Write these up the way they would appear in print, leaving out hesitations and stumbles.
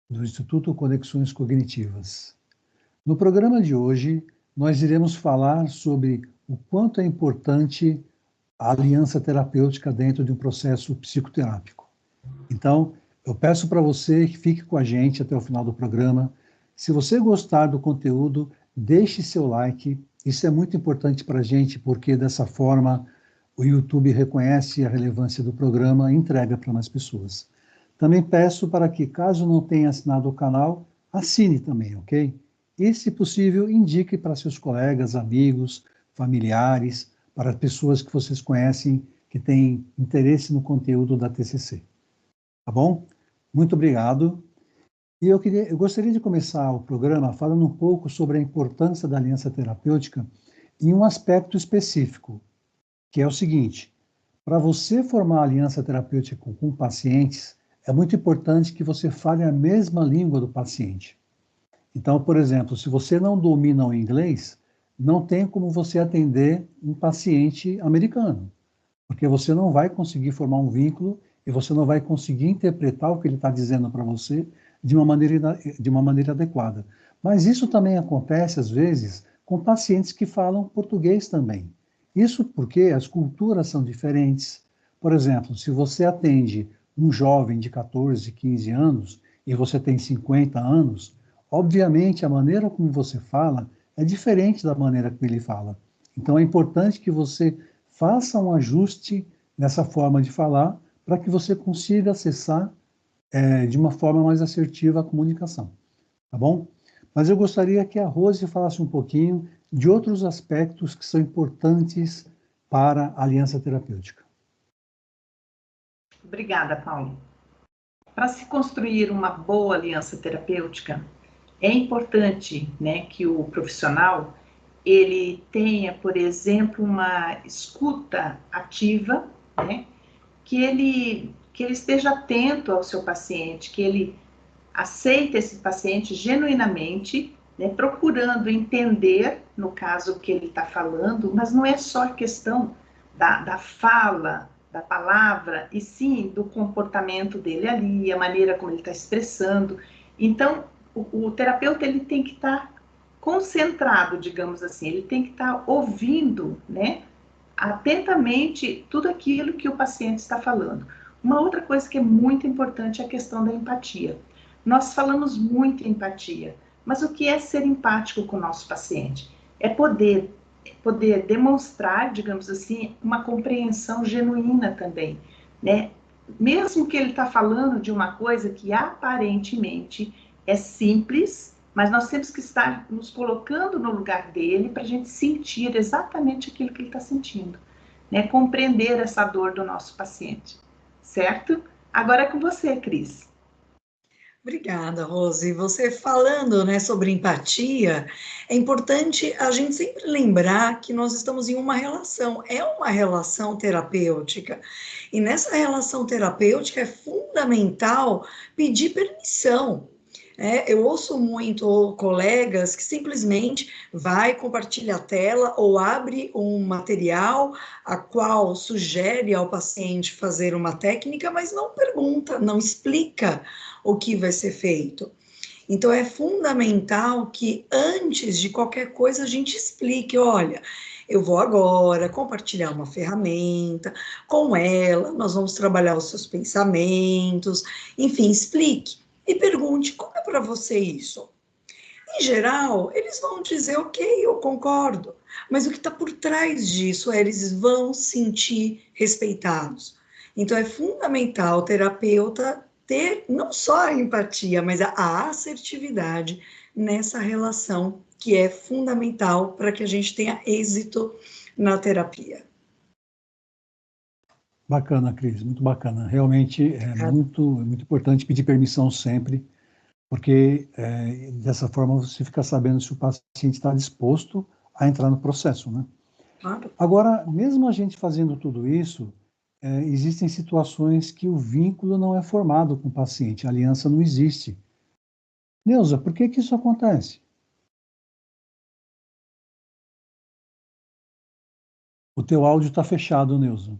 do Instituto Conexões Cognitivas. No programa de hoje, nós iremos falar sobre o quanto é importante a aliança terapêutica dentro de um processo psicoterápico. Então, eu peço para você que fique com a gente até o final do programa. Se você gostar do conteúdo, deixe seu like. Isso é muito importante para a gente, porque dessa forma o YouTube reconhece a relevância do programa e entrega para mais pessoas. Também peço para que, caso não tenha assinado o canal, assine também, ok? E, se possível, indique para seus colegas, amigos, familiares, para pessoas que vocês conhecem que têm interesse no conteúdo da TCC. Tá bom? Muito obrigado. E eu gostaria de começar o programa falando um pouco sobre a importância da aliança terapêutica em um aspecto específico, que é o seguinte: para você formar aliança terapêutica com pacientes, é muito importante que você fale a mesma língua do paciente. Então, por exemplo, se você não domina o inglês, não tem como você atender um paciente americano, porque você não vai conseguir formar um vínculo e você não vai conseguir interpretar o que ele está dizendo para você de uma maneira adequada. Mas isso também acontece, às vezes, com pacientes que falam português também. Isso porque as culturas são diferentes. Por exemplo, se você atende um jovem de 14, 15 anos e você tem 50 anos, obviamente a maneira como você fala é diferente da maneira como ele fala. Então é importante que você faça um ajuste nessa forma de falar para que você consiga acessar de uma forma mais assertiva a comunicação, tá bom? Mas eu gostaria que a Rose falasse um pouquinho de outros aspectos que são importantes para a aliança terapêutica. Obrigada, Paulo. Para se construir uma boa aliança terapêutica, é importante, né, que o profissional ele tenha, por exemplo, uma escuta ativa, né, que ele esteja atento ao seu paciente, que ele aceite esse paciente genuinamente, né, procurando entender, no caso, o que ele está falando, mas não é só questão da fala, da palavra, e sim do comportamento dele ali, a maneira como ele está expressando. Então, o terapeuta ele tem que estar concentrado, digamos assim, ele tem que estar ouvindo, né, atentamente tudo aquilo que o paciente está falando. Uma outra coisa que é muito importante é a questão da empatia. Nós falamos muito em empatia, mas o que é ser empático com o nosso paciente? É poder demonstrar, digamos assim, uma compreensão genuína também, né? Mesmo que ele está falando de uma coisa que aparentemente é simples, mas nós temos que estar nos colocando no lugar dele para a gente sentir exatamente aquilo que ele está sentindo, né? Compreender essa dor do nosso paciente, certo? Agora é com você, Cris. Obrigada, Rose. Você falando, né, sobre empatia, é importante a gente sempre lembrar que nós estamos em uma relação, é uma relação terapêutica. E nessa relação terapêutica é fundamental pedir permissão. Eu ouço muito colegas que simplesmente vai compartilhar a tela ou abre um material a qual sugere ao paciente fazer uma técnica, mas não pergunta, não explica o que vai ser feito. Então, é fundamental que, antes de qualquer coisa, a gente explique, olha, eu vou agora compartilhar uma ferramenta, com ela nós vamos trabalhar os seus pensamentos, enfim, explique. E pergunte, como é para você isso? Em geral, eles vão dizer, ok, eu concordo, mas o que está por trás disso é eles vão sentir respeitados. Então, é fundamental o terapeuta ter não só a empatia, mas a assertividade nessa relação, que é fundamental para que a gente tenha êxito na terapia. Bacana, Cris, muito bacana. Realmente é muito importante pedir permissão sempre, porque dessa forma você fica sabendo se o paciente está disposto a entrar no processo, né? Claro. Agora, mesmo a gente fazendo tudo isso, existem situações que o vínculo não é formado com o paciente, a aliança não existe. Neuza, por que que isso acontece? O teu áudio está fechado, Neuza.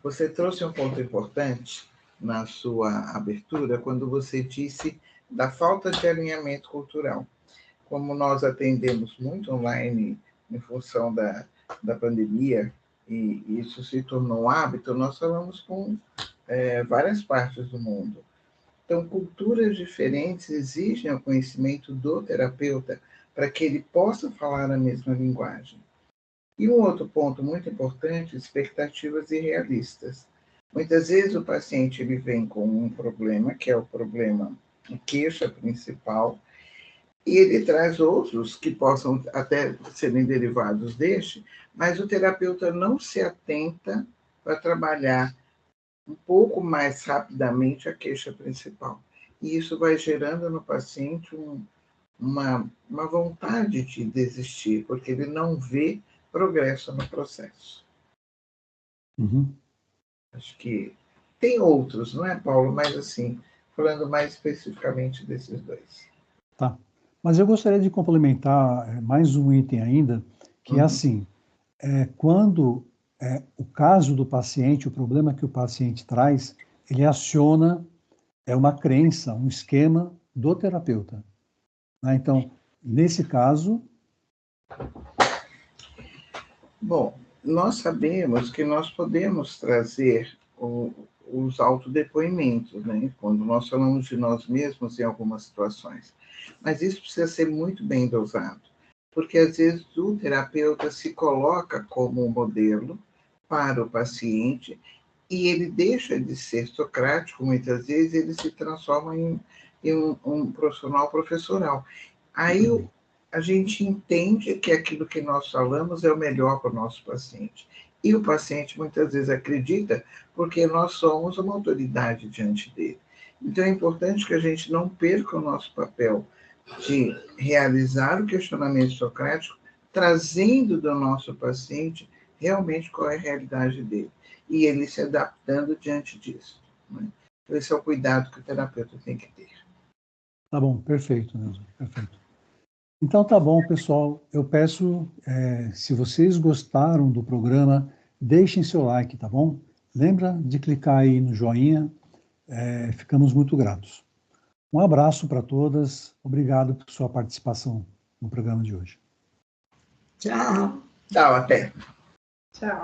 Você trouxe um ponto importante, na sua abertura, quando você disse da falta de alinhamento cultural. Como nós atendemos muito online em função da pandemia, e isso se tornou um hábito, nós falamos com várias partes do mundo. Então, culturas diferentes exigem o conhecimento do terapeuta para que ele possa falar a mesma linguagem. E um outro ponto muito importante, expectativas irrealistas. Muitas vezes o paciente ele vem com um problema, que é o problema, a queixa principal, e ele traz outros que possam até serem derivados deste, mas o terapeuta não se atenta para trabalhar um pouco mais rapidamente a queixa principal. E isso vai gerando no paciente uma vontade de desistir, porque ele não vê progresso no processo. Uhum. Acho que tem outros, não é, Paulo? Mas, assim, falando mais especificamente desses dois. Tá. Mas eu gostaria de complementar mais um item ainda, que é assim, quando o caso do paciente, o problema que o paciente traz, ele aciona uma crença, um esquema do terapeuta. Né? Então, nesse caso... Bom, nós sabemos que nós podemos trazer os autodepoimentos, né? Quando nós falamos de nós mesmos em algumas situações. Mas isso precisa ser muito bem dosado, porque às vezes o terapeuta se coloca como um modelo para o paciente e ele deixa de ser socrático, muitas vezes ele se transforma em um profissional professoral. Aí a gente entende que aquilo que nós falamos é o melhor para o nosso paciente. E o paciente muitas vezes acredita porque nós somos uma autoridade diante dele. Então é importante que a gente não perca o nosso papel de realizar o questionamento socrático, trazendo do nosso paciente realmente qual é a realidade dele. E ele se adaptando diante disso. Né? Então, esse é o cuidado que o terapeuta tem que ter. Tá bom, perfeito, Neuza, perfeito. Então tá bom, pessoal. Eu peço, se vocês gostaram do programa, deixem seu like, tá bom? Lembra de clicar aí no joinha, ficamos muito gratos. Um abraço para todas, obrigado por sua participação no programa de hoje. Tchau. Tchau, até. Tchau.